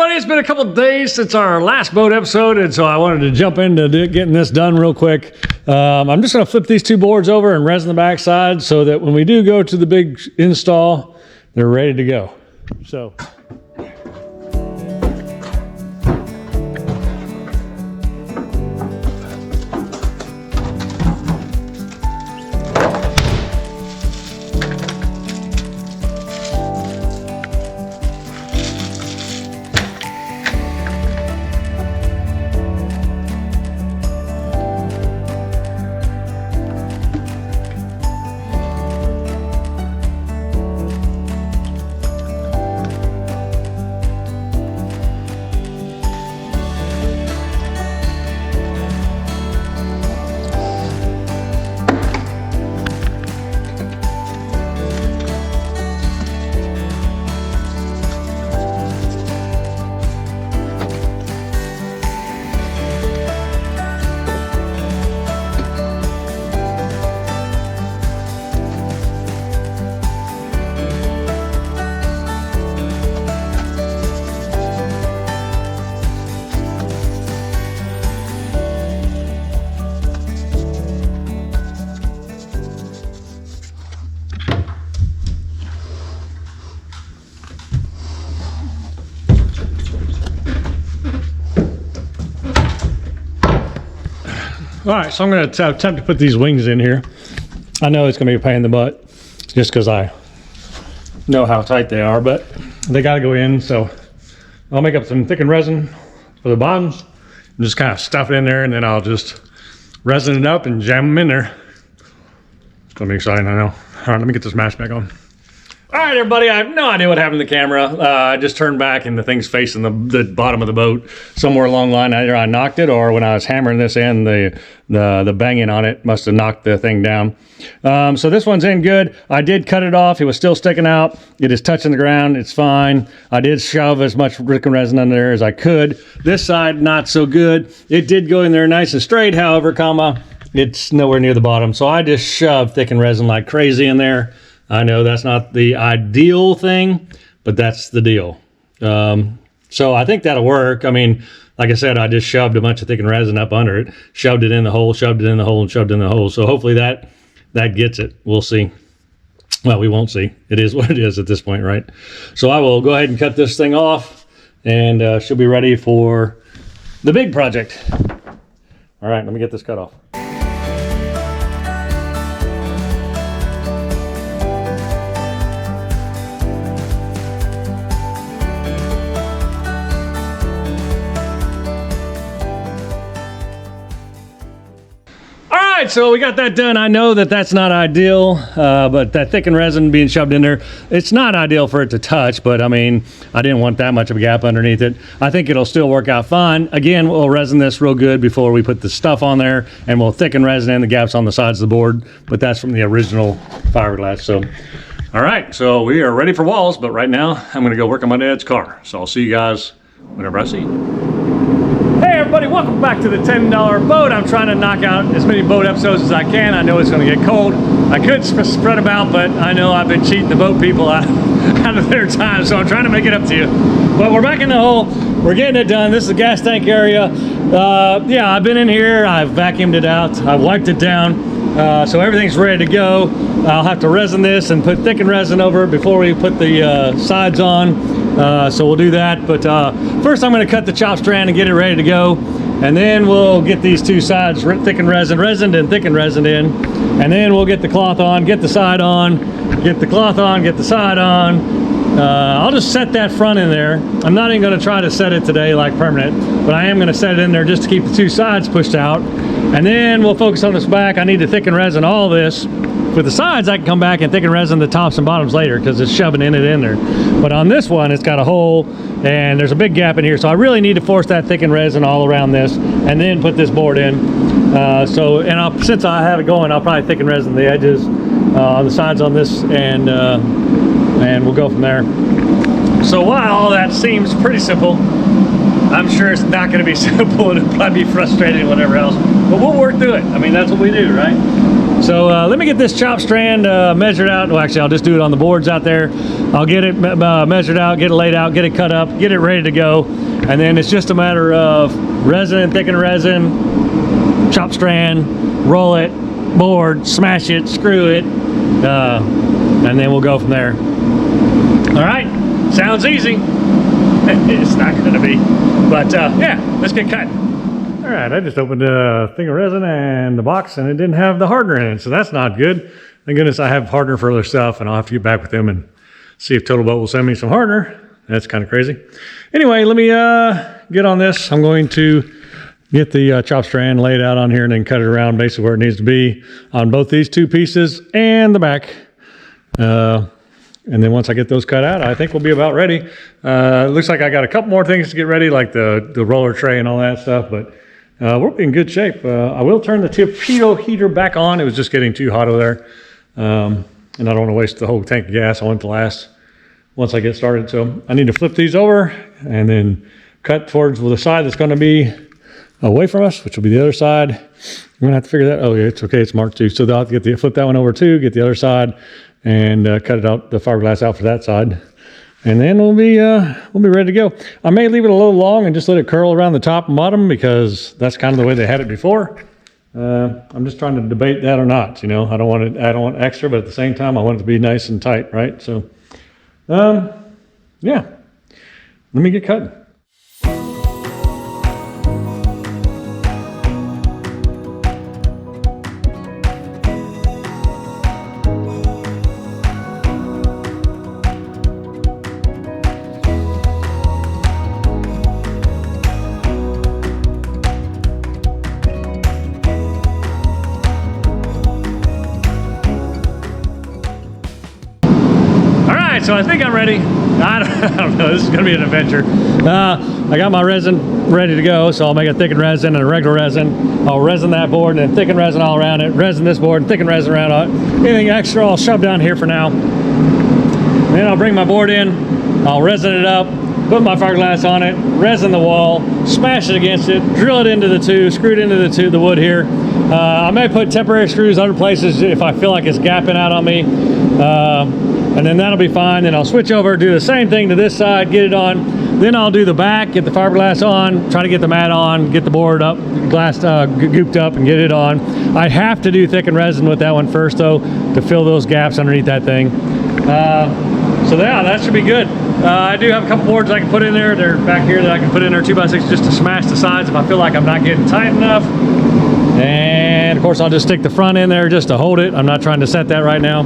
everybody, it's been a couple days since our last boat episode, and so I wanted to jump into getting this done real quick. I'm just going to flip these two boards over and resin the backside so that when we do go to the big install, they're ready to go. So. All right, so I'm going to attempt to put these wings in here. I know it's going to be a pain in the butt just because I know how tight they are, but they got to go in. So I'll make up some thickened resin for the bottoms and just kind of stuff it in there, and then I'll just resin it up and jam them in there. It's going to be exciting, I know. All right, let me get this mask back on. All right, everybody, I have no idea what happened to the camera. I just turned back and the thing's facing the bottom of the boat. Somewhere along the line, either I knocked it or when I was hammering this in, the banging on it must have knocked the thing down. So this one's in good. I did cut it off. It was still sticking out. It is touching the ground. It's fine. I did shove as much resin under there as I could. This side, not so good. It did go in there nice and straight, however, it's nowhere near the bottom. So I just shoved thickened resin like crazy in there. I know that's not the ideal thing, but that's the deal. So I think that'll work. I mean, like I said, I just shoved a bunch of thickened resin up under it, shoved it in the hole, shoved it in the hole, and shoved it in the hole. So hopefully that gets it. We'll see. Well, we won't see. It is what it is at this point, right? So I will go ahead and cut this thing off, and she'll be ready for the big project. All right, let me get this cut off. So we got that done. I know that that's not ideal, but that thickened resin being shoved in there, it's not ideal for it to touch, but I mean, I didn't want that much of a gap underneath it. I think it'll still work out fine. Again, we'll resin this real good before we put the stuff on there, and we'll thicken resin in the gaps on the sides of the board, but that's from the original fiberglass. So, all right, so we are ready for walls, but right now I'm gonna go work on my dad's car. So I'll see you guys whenever I see you. Hey everybody, welcome back to the $10 boat. I'm trying to knock out as many boat episodes as I can. I know it's going to get cold. I could spread them out, but I know I've been cheating the boat people out of their time, so I'm trying to make it up to you. But we're back in the hole. We're getting it done. This is the gas tank area. Yeah, I've been in here. I've vacuumed it out. I've wiped it down. So everything's ready to go. I'll have to resin this and put thickened resin over it before we put the sides on. So we'll do that, but first I'm going to cut the chop strand and get it ready to go, and then we'll get these two sides thickened resined and thickened resin in, and then we'll get the cloth on, get the side on, get the cloth on, get the side on. I'll just set that front in there. I'm not even going to try to set it today like permanent, but I am going to set it in there just to keep the two sides pushed out, and then we'll focus on this back. I need to thicken resin all this. With the sides, I can come back and thicken resin the tops and bottoms later because it's shoving in there. But on this one, it's got a hole and there's a big gap in here. So I really need to force that thickened resin all around this and then put this board in. Since I have it going, I'll probably thicken resin the edges on the sides on this, and we'll go from there. So while all that seems pretty simple, I'm sure it's not going to be simple and it'll probably be frustrating and whatever else. But we'll work through it. I mean, that's what we do, right? So let me get this chop strand measured out. Well, actually, I'll just do it on the boards out there. I'll get it measured out, get it laid out, get it cut up, get it ready to go. And then it's just a matter of resin, thicken resin, chop strand, roll it, board, smash it, screw it, and then we'll go from there. All right, sounds easy. It's not going to be, but yeah, let's get cutting. All right, I just opened a thing of resin and the box, and it didn't have the hardener in it, so that's not good. Thank goodness I have hardener for other stuff, and I'll have to get back with them and see if Total Boat will send me some hardener. That's kind of crazy. Anyway, let me get on this. I'm going to get the chop strand laid out on here and then cut it around basically where it needs to be on both these two pieces and the back. And then once I get those cut out, I think we'll be about ready. Looks like I got a couple more things to get ready, like the roller tray and all that stuff, but we'll be in good shape. I will turn the torpedo heater back on. It was just getting too hot over there. And I don't want to waste the whole tank of gas. I want it to last once I get started. So I need to flip these over and then cut towards the side that's going to be away from us, which will be the other side. I'm going to have to figure that. Oh, yeah, it's okay. It's marked too. So I'll have to flip that one over too, get the other side, and cut it out, the fiberglass out for that side. And then we'll be ready to go. I may leave it a little long and just let it curl around the top and bottom because that's kind of the way they had it before. I'm just trying to debate that or not. You know, I don't want extra, but at the same time, I want it to be nice and tight, right? So, yeah, let me get cutting. So I think I'm ready. I don't know, this is gonna be an adventure. I got my resin ready to go, so I'll make a thickened resin and a regular resin. I'll resin that board and then thicken resin all around it, resin this board and thicken resin around it. Anything extra I'll shove down here for now. Then I'll bring my board in, I'll resin it up, put my fiberglass on it, resin the wall, smash it against it, drill it into the two, screw it into the wood here. I may put temporary screws other places if I feel like it's gapping out on me. And then that'll be fine. Then I'll switch over, do the same thing to this side, get it on. Then I'll do the back, get the fiberglass on, try to get the mat on, get the board up, glass gooped up and get it on. I have to do thickened resin with that one first though, to fill those gaps underneath that thing. So yeah, that should be good. I do have a couple boards I can put in there. They're back here that I can put in there 2x6 just to smash the sides if I feel like I'm not getting tight enough. And of course I'll just stick the front in there just to hold it. I'm not trying to set that right now.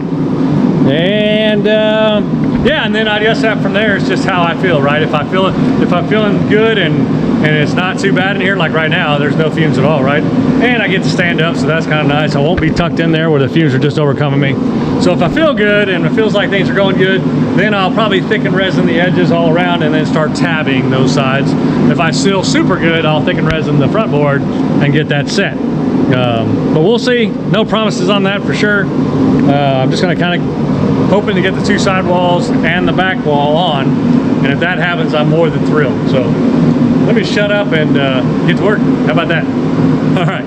And yeah, and then I guess that from there is just how I feel, right? If I'm feeling good and it's not too bad in here, like right now, there's no fumes at all, right? And I get to stand up, so that's kind of nice. I won't be tucked in there where the fumes are just overcoming me. So if I feel good and it feels like things are going good, then I'll probably thicken resin the edges all around and then start tabbing those sides. If I feel super good, I'll thicken resin the front board and get that set. But we'll see. No promises on that for sure. I'm just going to kind of hoping to get the two side walls and the back wall on, and if that happens, I'm more than thrilled. So let me shut up and get to work. How about that? All right.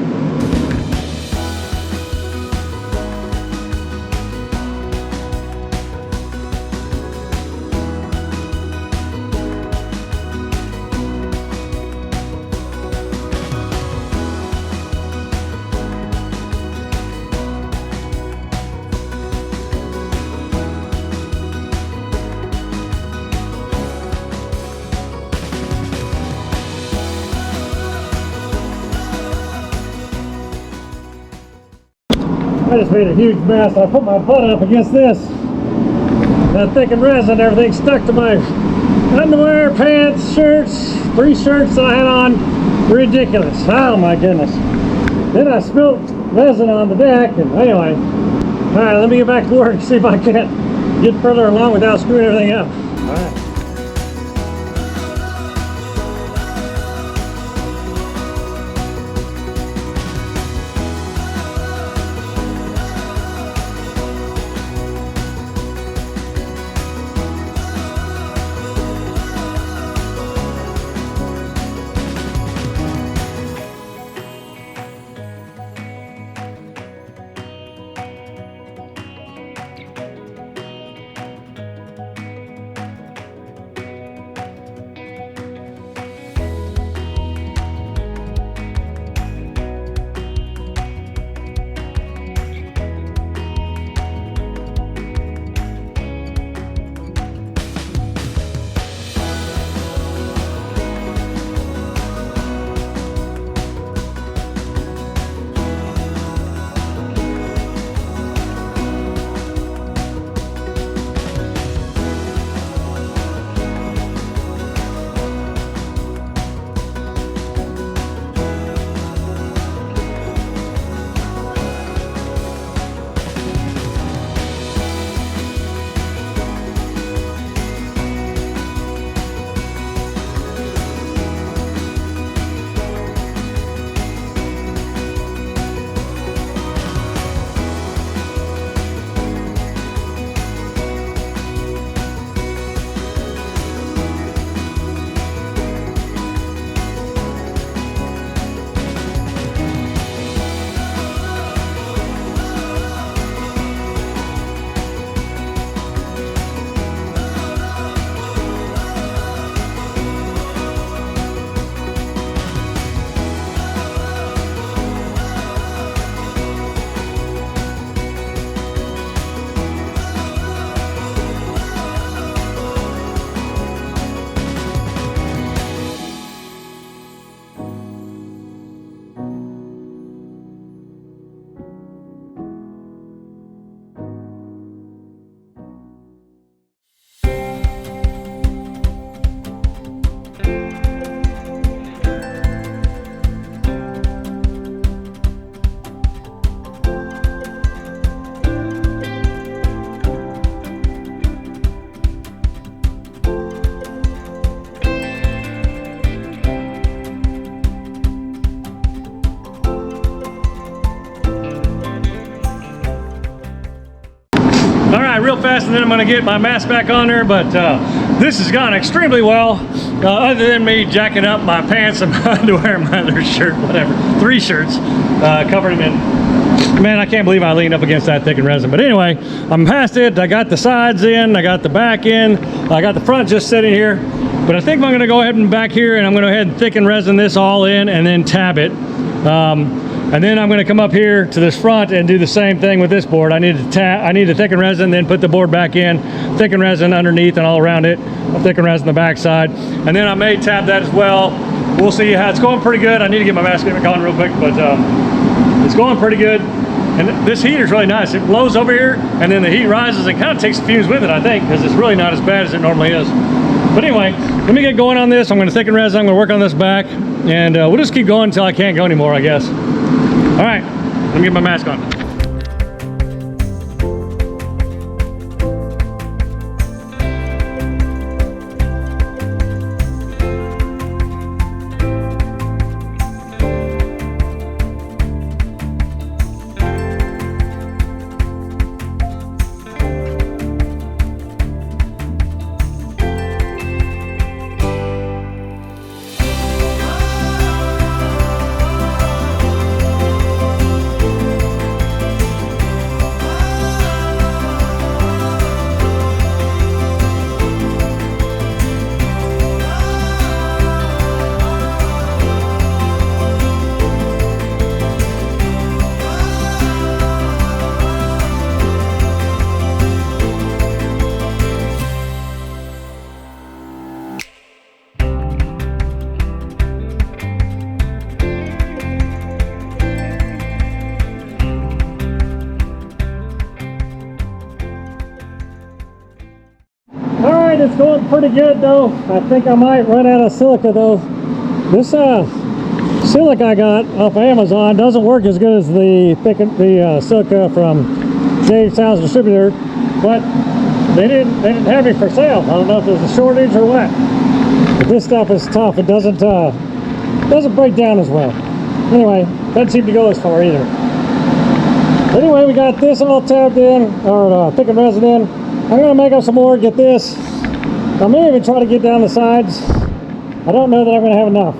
I just made a huge mess. I put my butt up against this. That thickened resin, everything stuck to my underwear, pants, shirts, 3 shirts that I had on. Ridiculous. Oh my goodness. Then I spilt resin on the deck, and anyway. Alright, let me get back to work and see if I can't get further along without screwing everything up. Alright. real fast and then I'm gonna get my mask back on there, but this has gone extremely well, other than me jacking up my pants and my underwear and my other shirt, whatever. 3 shirts, covered them in. Man, I can't believe I leaned up against that thickened resin. But anyway, I'm past it. I got the sides in, I got the back in, I got the front just sitting here. But I think I'm gonna go ahead and back here and I'm gonna go ahead and thicken resin this all in and then tab it. And then I'm gonna come up here to this front and do the same thing with this board. I need to thicken resin, then put the board back in, thicken resin underneath and all around it, thicken resin the back side. And then I may tab that as well. We'll see how it's going. Pretty good. I need to get my mask back on real quick, but it's going pretty good. And this heater's really nice. It blows over here and then the heat rises and kind of takes the fumes with it, I think, because it's really not as bad as it normally is. But anyway, let me get going on this. I'm going to thicken resin. I'm going to work on this back, and we'll just keep going until I can't go anymore, I guess. All right, let me get my mask on. It's going pretty good though. I think I might run out of silica though. This silica I got off Amazon doesn't work as good as the silica from James Sounds Distributor, but they didn't have it for sale. I don't know if there's a shortage or what. But this stuff is tough. It doesn't break down as well. Anyway, doesn't seem to go as far either. Anyway, we got this all tabbed in, or thickened resin in. I'm gonna make up some more, get this. I may even try to get down the sides. I don't know that I'm going to have enough,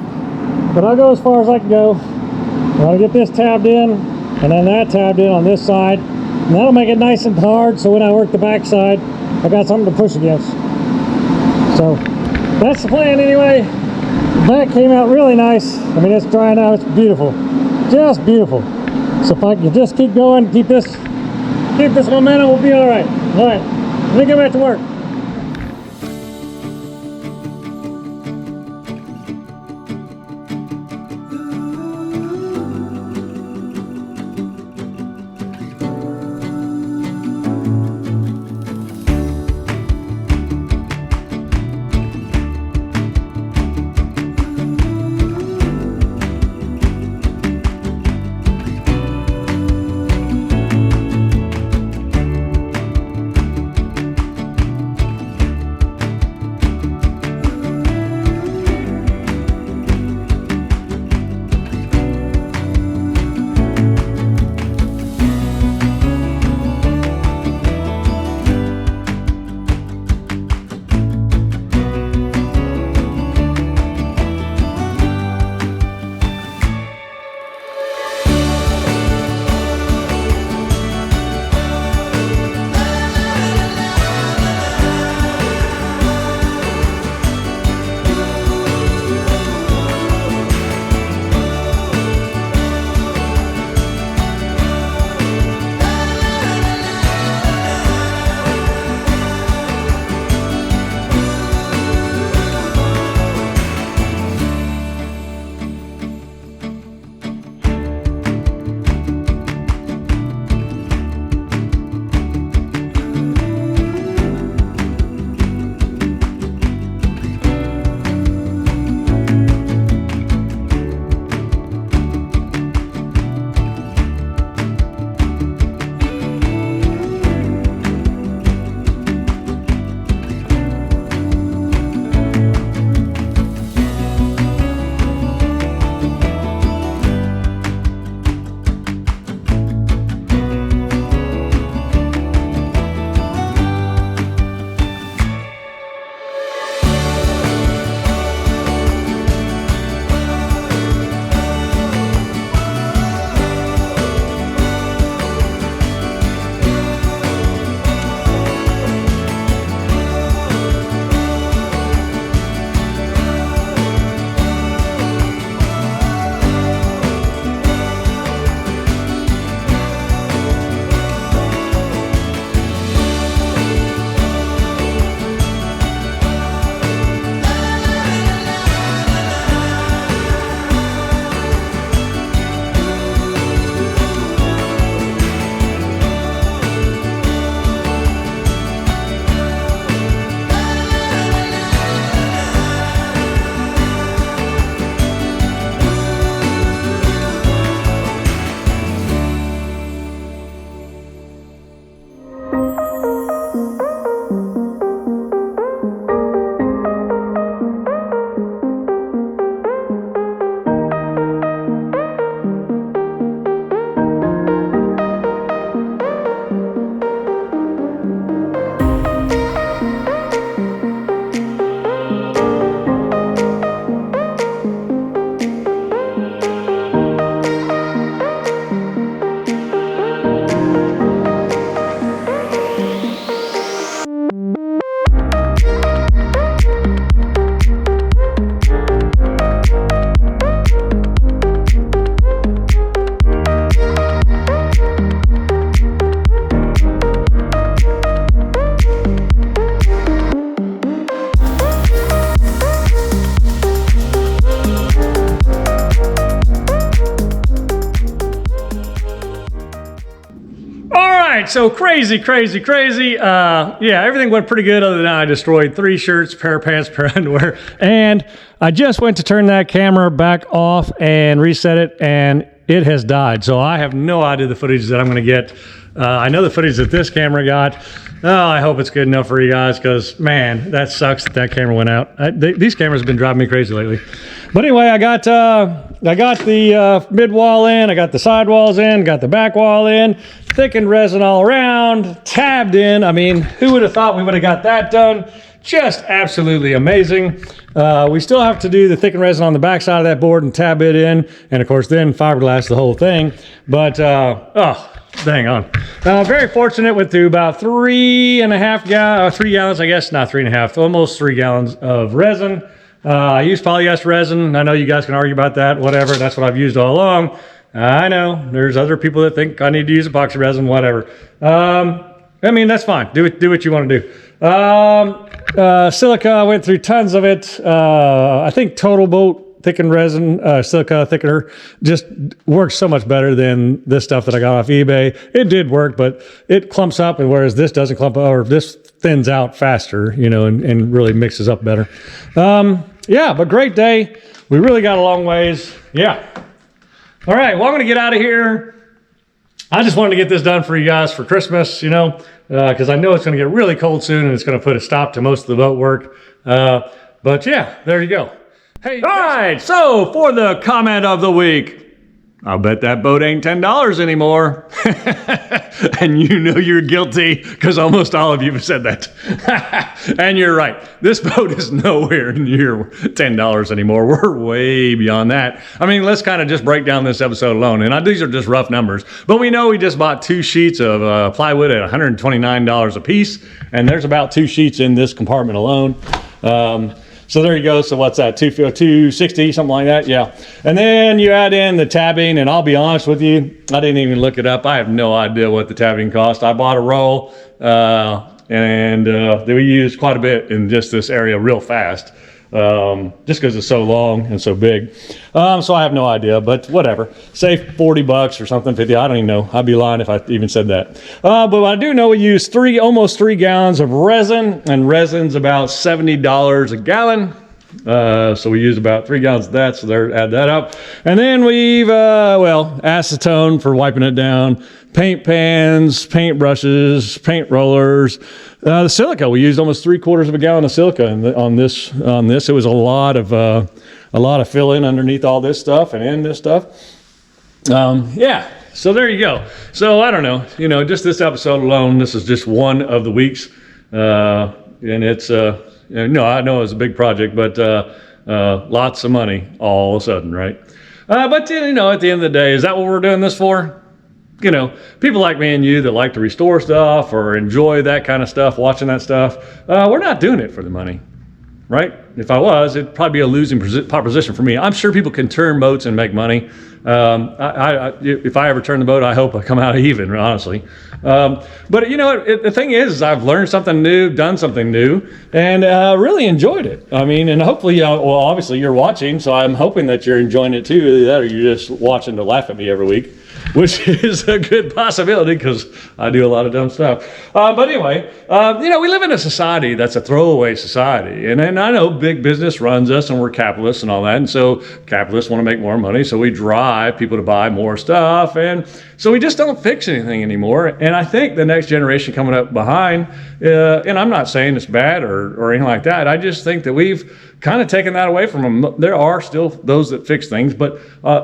but I'll go as far as I can go. I'm going to get this tabbed in, and then that tabbed in on this side, and that'll make it nice and hard, so when I work the back side, I got something to push against. So that's the plan anyway. The back came out really nice. I mean, it's drying out. It's beautiful, just beautiful. So if I can just keep going, keep this momentum, we'll be all right. All right, let me get back to work. right, so crazy. Yeah, everything went pretty good other than I destroyed 3 shirts, pair of pants, pair of underwear. And I just went to turn that camera back off and reset it, and it has died. So I have no idea the footage that I'm going to get. I know the footage that this camera got. Oh, I hope it's good enough for you guys, because, man, that sucks that camera went out. These cameras have been driving me crazy lately. But anyway, I got the mid wall in, I got the side walls in, got the back wall in, thickened resin all around, tabbed in. I mean, who would have thought we would have got that done? Just absolutely amazing. We still have to do the thickened resin on the back side of that board and tab it in, and of course then fiberglass the whole thing. But oh, dang on. Very fortunate, went through about 3.5 gallons, 3 gallons, I guess, not 3.5, almost 3 gallons of resin. I use polyester resin. I know you guys can argue about that, whatever. That's what I've used all along. I know there's other people that think I need to use epoxy resin, whatever. I mean, that's fine. Do what you want to do. Silica, I went through tons of it. I think Total Boat thickened resin, silica thickener, just works so much better than this stuff that I got off eBay. It did work, but it clumps up, and whereas this doesn't clump up, or this thins out faster, you know, and really mixes up better. Yeah, but great day. We really got a long ways. Yeah. All right, well, I'm going to get out of here. I just wanted to get this done for you guys for Christmas, you know, because I know it's going to get really cold soon, and it's going to put a stop to most of the boat work. But yeah, there you go. Hey, all right, so for the comment of the week, I'll bet that boat ain't $10 anymore. And you know you're guilty, because almost all of you have said that. And you're right. This boat is nowhere near $10 anymore. We're way beyond that. I mean, let's kind of just break down this episode alone. And these are just rough numbers. But we know we just bought 2 sheets of plywood at $129 a piece. And there's about 2 sheets in this compartment alone. So there you go. So what's that? 260, something like that. Yeah. And then you add in the tabbing, and I'll be honest with you, I didn't even look it up. I have no idea what the tabbing cost. I bought a roll, and we used quite a bit in just this area real fast, just because it's so long and so big. So I have no idea, but whatever. Say $40 or something, 50. I don't even know. I'd be lying if I even said that. But I do know we used almost 3 gallons of resin, and resin's about $70 a gallon. So we used about 3 gallons of that, so there, add that up. And then we've, acetone for wiping it down, paint pans, paint brushes, paint rollers. The silica, we used almost 3/4 of a gallon of silica on this. It was a lot of fill-in underneath all this stuff and in this stuff. Yeah, so there you go. So I don't know, you know, just this episode alone, this is just one of the weeks. And it's, I know it was a big project, but lots of money all of a sudden, right? But, you know, at the end of the day, is that what we're doing this for? You know, people like me and you that like to restore stuff or enjoy that kind of stuff, watching that stuff, we're not doing it for the money, right? If I was, it'd probably be a losing proposition for me. I'm sure people can turn boats and make money. If I ever turn the boat, I hope I come out even, honestly. But you know, the thing is I've learned something new, done something new, and really enjoyed it. I mean, and hopefully, well, obviously you're watching, so I'm hoping that you're enjoying it too. Either that or you're just watching to laugh at me every week, which is a good possibility because I do a lot of dumb stuff. But anyway, you know, we live in a society that's a throwaway society. And I know big business runs us, and we're capitalists and all that. And so capitalists want to make more money. So we drive people to buy more stuff. And so we just don't fix anything anymore. And I think the next generation coming up behind, and I'm not saying it's bad or anything like that. I just think that we've kind of taken that away from them. There are still those that fix things, but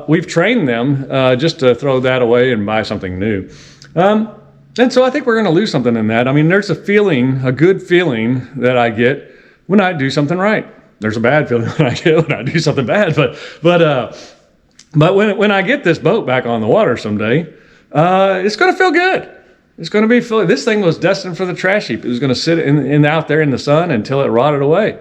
we've trained them just to throw that away and buy something new. And so I think we're going to lose something in that. I mean, there's a feeling, a good feeling that I get when I do something right. There's a bad feeling when I get when I do something bad, but when I get this boat back on the water someday, it's going to feel good. It's going to be this thing was destined for the trash heap. It was going to sit out there in the sun until it rotted away.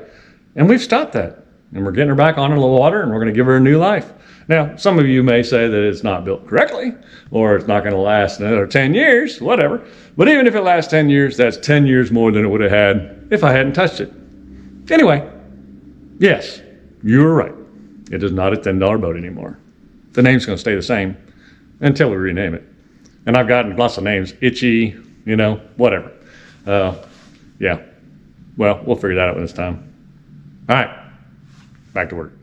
And we've stopped that. And we're getting her back onto the water, and we're going to give her a new life. Now, some of you may say that it's not built correctly, or it's not going to last another 10 years, whatever. But even if it lasts 10 years, that's 10 years more than it would have had if I hadn't touched it. Anyway, yes, you were right. It is not a $10 boat anymore. The name's going to stay the same until we rename it. And I've gotten lots of names, Itchy, you know, whatever. Yeah, well, we'll figure that out when it's time. All right, back to work.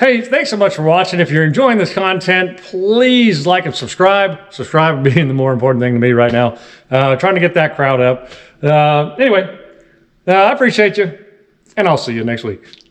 Hey, thanks so much for watching. If you're enjoying this content, please like and subscribe. Subscribe being the more important thing to me right now. Trying to get that crowd up. Anyway, I appreciate you, and I'll see you next week.